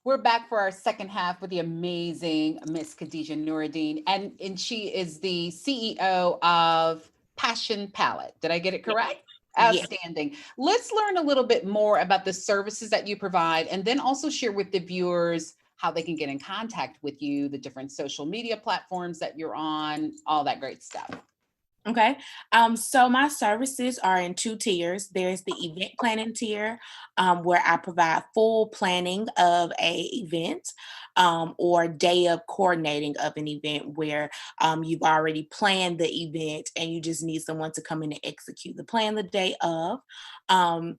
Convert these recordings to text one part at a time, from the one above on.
We're back for our second half with the amazing Miss Khadijah Nuriddin, and she is the CEO of Passion Palette. Did I get it Yeah. correct? Yeah. Outstanding. Let's learn a little bit more about the services that you provide, and then also share with the viewers how they can get in contact with you, the different social media platforms that you're on, all that great stuff. Okay. So my services are in two tiers. There's the event planning tier, where I provide full planning of a event, or day of coordinating of an event where you've already planned the event and you just need someone to come in and execute the plan the day of. Um,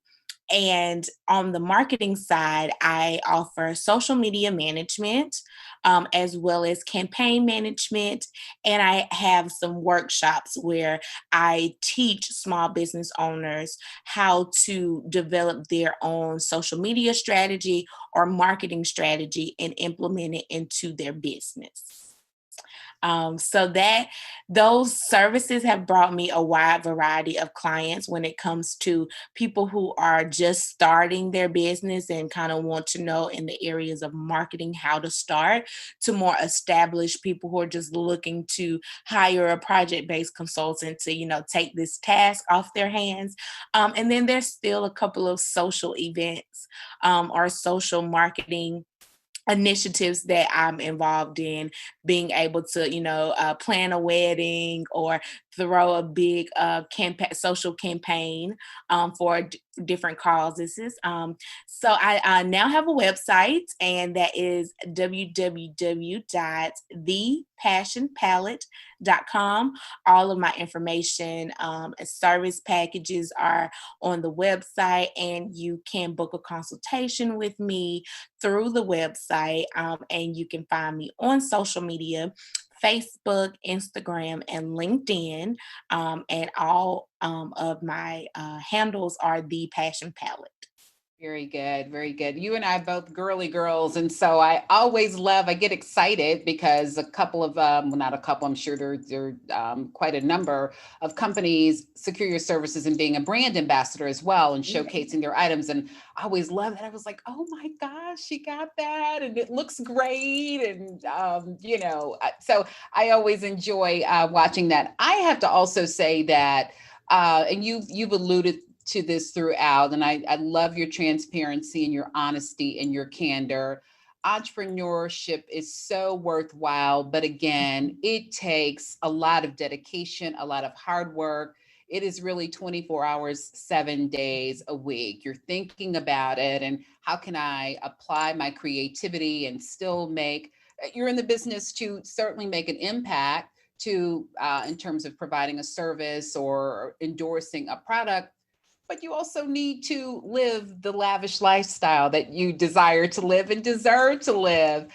and on the marketing side, I offer social media management, as well as campaign management. And I have some workshops where I teach small business owners how to develop their own social media strategy or marketing strategy and implement it into their business. So that those services have brought me a wide variety of clients when it comes to people who are just starting their business and kind of want to know in the areas of marketing how to start, to more established people who are just looking to hire a project-based consultant to, take this task off their hands. And then there's still a couple of social events, or social marketing initiatives that I'm involved in, being able to, plan a wedding or throw a big social campaign, for different causes. So I now have a website, and that is www.thepassionpalette.com. All of my information, and service packages are on the website, and you can book a consultation with me through the website. And you can find me on social media: Facebook, Instagram, and LinkedIn. And all of my handles are the Passion Palette. Very good, very good. You and I both girly girls, and so I get excited because a couple of, well, not a couple, I'm sure there quite a number of companies secure your services and being a brand ambassador as well and Yeah. showcasing their items. And I always love that. I was like, oh my gosh, she got that, and it looks great, and so I always enjoy watching that. I have to also say that, and you've alluded to this throughout. And I love your transparency and your honesty and your candor. Entrepreneurship is so worthwhile, but again, it takes a lot of dedication, a lot of hard work. It is really 24 hours, 7 days a week. You're thinking about it and how can I apply my creativity and still you're in the business to certainly make an impact to in terms of providing a service or endorsing a product, but you also need to live the lavish lifestyle that you desire to live and deserve to live.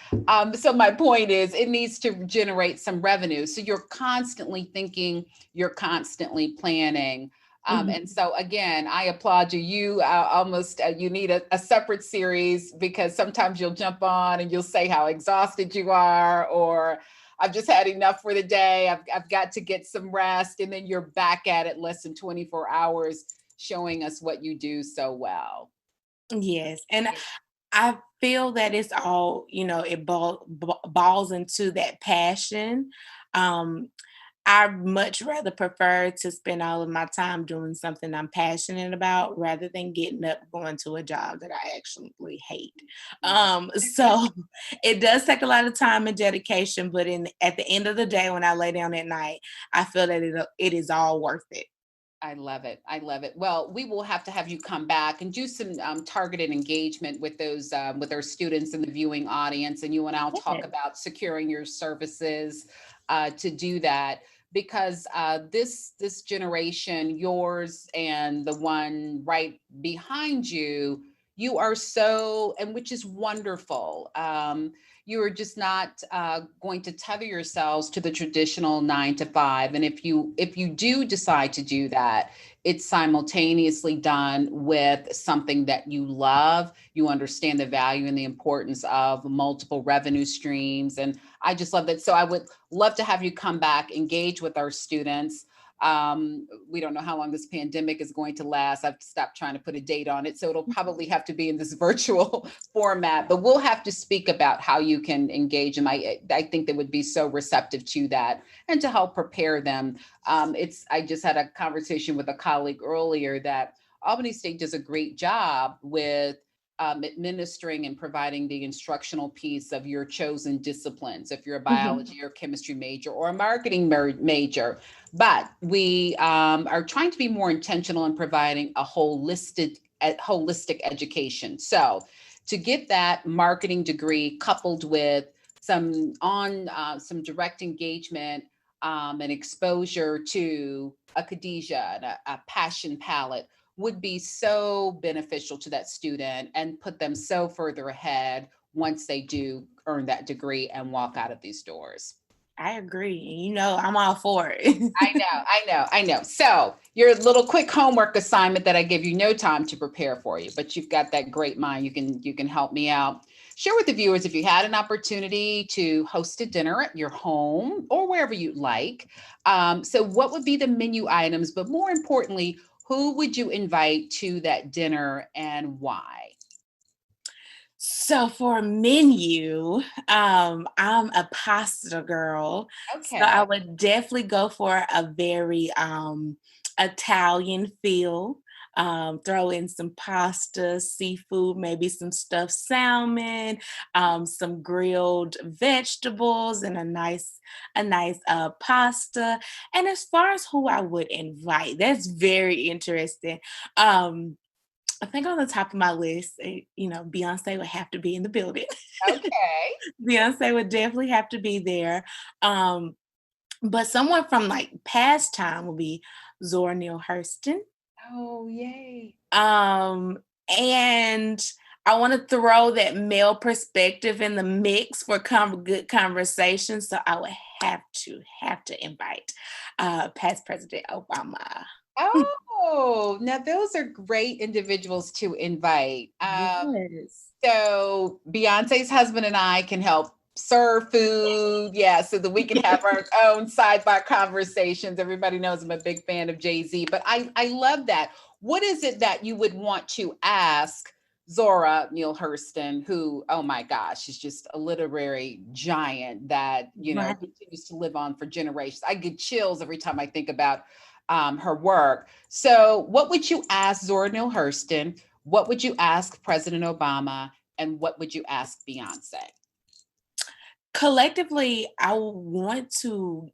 So my point is, it needs to generate some revenue. So you're constantly thinking, you're constantly planning. And Mhm. so again, I applaud you. You almost you need a separate series because sometimes you'll jump on and you'll say how exhausted you are, or I've just had enough for the day. I've got to get some rest, and then you're back at it less than 24 hours showing us what you do so well. Yes. And I feel that it's all, it balls into that passion. Um, I much rather prefer to spend all of my time doing something I'm passionate about rather than getting up going to a job that I actually hate. Yeah. So it does take a lot of time and dedication, but at the end of the day, when I lay down at night, I feel that it is all worth it. I love it. I love it. Well, we will have to have you come back and do some targeted engagement with those with our students and the viewing audience, and you and I'll talk Yes. about securing your services to do that because this generation, yours and the one right behind you, you are so, and which is wonderful. You are just not going to tether yourselves to the traditional 9 to 5. And if you do decide to do that, it's simultaneously done with something that you love. You understand the value and the importance of multiple revenue streams. And I just love that. So I would love to have you come back, engage with our students. We don't know how long this pandemic is going to last. I've stopped trying to put a date on it. So it'll probably have to be in this virtual format, but we'll have to speak about how you can engage them. I think they would be so receptive to that and to help prepare them. I just had a conversation with a colleague earlier that Albany State does a great job with administering and providing the instructional piece of your chosen disciplines, if you're a Mhm. biology or chemistry major or a marketing major. But we are trying to be more intentional in providing a holistic education. So to get that marketing degree coupled with some direct engagement and exposure to a Khadijah and a passion palette would be so beneficial to that student and put them so further ahead once they do earn that degree and walk out of these doors. I agree. And I'm all for it. I know. So your little quick homework assignment that I give you no time to prepare for you, but you've got that great mind. You can help me out. Share with the viewers if you had an opportunity to host a dinner at your home or wherever you'd like. So what would be the menu items, but more importantly, who would you invite to that dinner and why? So for a menu, I'm a pasta girl. So I Okay. would definitely go for a very Italian feel. Throw in some pasta, seafood, maybe some stuffed salmon, some grilled vegetables, and a nice pasta. And as far as who I would invite, that's very interesting. Um, I think on the top of my list, Beyonce would have to be in the building. Okay. Beyonce would definitely have to be there. Um, but someone from like past time would be Zora Neale Hurston. Oh, yay. Um, and I want to throw that male perspective in the mix for good conversation. So I would have to invite past President Obama. Oh, now those are great individuals to invite. Yes. So Beyonce's husband and I can help serve food. Yeah, so that we can have our own sidebar conversations. Everybody knows I'm a big fan of Jay-Z, but I love that. What is it that you would want to ask Zora Neale Hurston, who, oh my gosh, is just a literary giant that, Right. continues to live on for generations. I get chills every time I think about her work. So, what would you ask Zora Neale Hurston? What would you ask President Obama? And what would you ask Beyonce? Collectively, I want to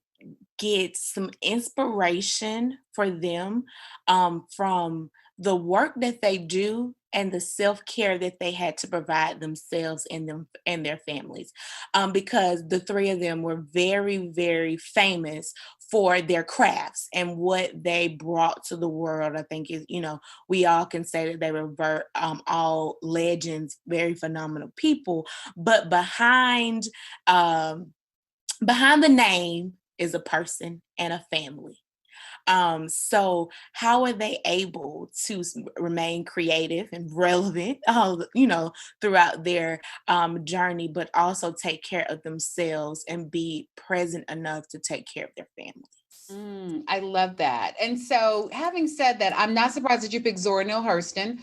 get some inspiration for them from the work that they do and the self-care that they had to provide themselves and them and their families, because the three of them were very, very famous for their crafts and what they brought to the world. I think is, we all can say that they were all legends, very phenomenal people, but um, behind the name is a person and a family. So how are they able to remain creative and relevant, throughout their journey, but also take care of themselves and be present enough to take care of their family? I love that. And so, having said that, I'm not surprised that you picked Zora Neale Hurston,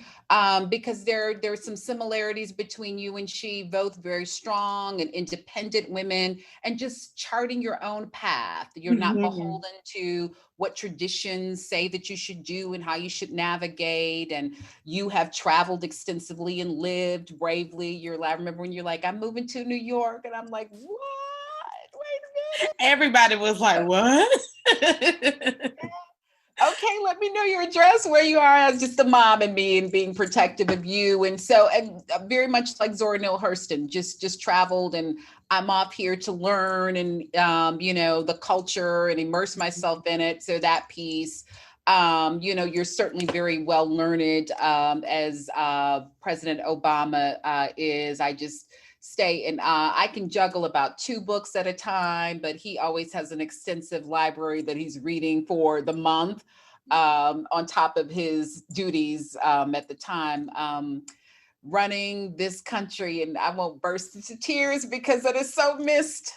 because there's some similarities between you and she, both very strong and independent women, and just charting your own path. You're not Mhm. beholden to what traditions say that you should do and how you should navigate. And you have traveled extensively and lived bravely. I remember when you're like, I'm moving to New York, and I'm like, what? Wait a minute. Everybody was like, "What?" Okay, let me know your address, where you are, as just a mom and me, and being protective of you. And so, and very much like Zora Neale Hurston, just traveled, and I'm off here to learn and the culture and immerse myself in it. So that piece, you're certainly very well learned, as President Obama is. I just stay and I can juggle about two books at a time, but he always has an extensive library that he's reading for the month, on top of his duties at the time. Running this country, and I won't burst into tears because it is so missed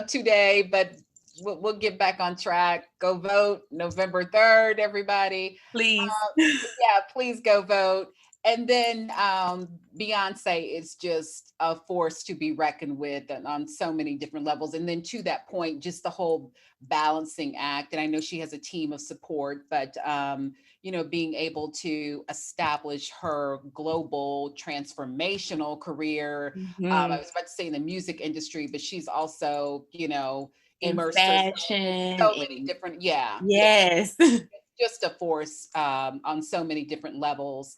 today. But we'll get back on track. Go vote November 3rd, everybody. Please. Yeah, please go vote. And then Beyonce is just a force to be reckoned with on so many different levels. And then to that point, just the whole balancing act. And I know she has a team of support, but being able to establish her global transformational career. I Mhm. was about to say in the music industry, but she's also, In immersed herself in fashion so many and different, yeah, yeah, yes. just a force on so many different levels.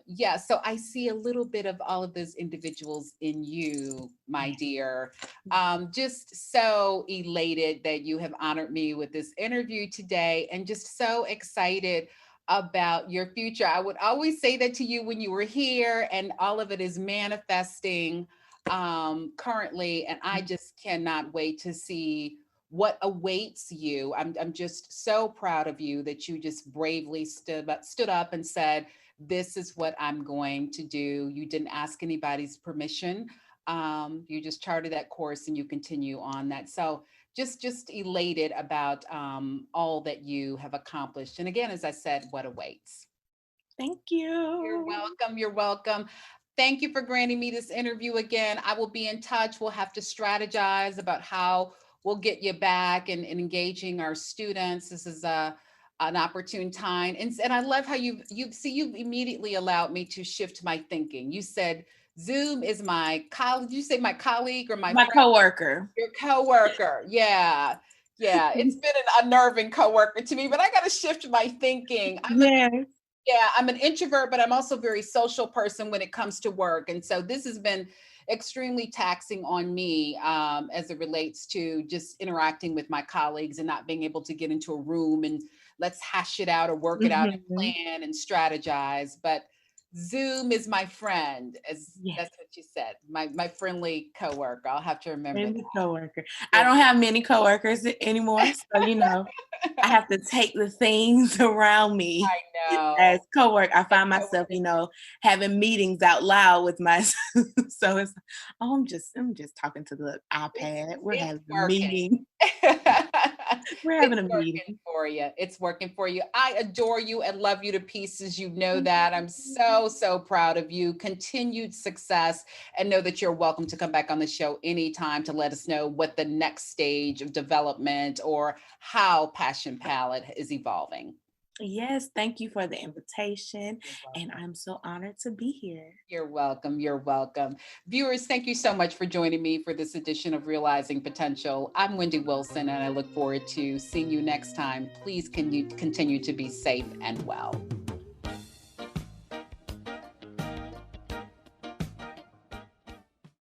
Yeah, so I see a little bit of all of those individuals in you, my Yeah. dear. Just so elated that you have honored me with this interview today, and just so excited about your future. I would always say that to you when you were here, and all of it is manifesting currently. And I just cannot wait to see what awaits you. I'm just so proud of you that you just bravely stood up and said, this is what I'm going to do. You didn't ask anybody's permission. You just charted that course and you continue on that. So just elated about all that you have accomplished. And again, as I said, what awaits. Thank You're you. welcome. You're welcome. Thank you for granting me this interview again. I will be in touch. We'll have to strategize about how we'll get you back and engaging our students. This is an opportune time. And I love how you've immediately allowed me to shift my thinking. You said Zoom is my colleague. Did you say my colleague or my My friend? coworker. Your coworker. Yeah. Yeah. It's been an unnerving coworker to me, but I got to shift my thinking. Yes. Yeah, I'm an introvert, but I'm also a very social person when it comes to work. And so this has been extremely taxing on me as it relates to just interacting with my colleagues and not being able to get into a room and let's hash it out or work it out and Mhm. plan and strategize. But Zoom is my friend, as Yes. that's what you said, my friendly coworker. I'll have to remember that. Friendly coworker. I You're don't have many coworkers anymore, so I have to take the things around me I know. as coworker. I As find myself, coworkers. having meetings out loud with my so it's oh, I'm just talking to the It's iPad. We're it's having a working. meeting. We're having It's a meeting. working for you. It's working for you. I adore you and love you to pieces. You know that. I'm so, so proud of you. Continued success, and know that you're welcome to come back on the show anytime to let us know what the next stage of development or how Passion Palette is evolving. Yes, thank you for the invitation, You're and welcome. I'm so honored to be here. You're welcome. You're welcome. Viewers, thank you so much for joining me for this edition of Realizing Potential. I'm Wendy Wilson, and I look forward to seeing you next time. Please, can you continue to be safe and well?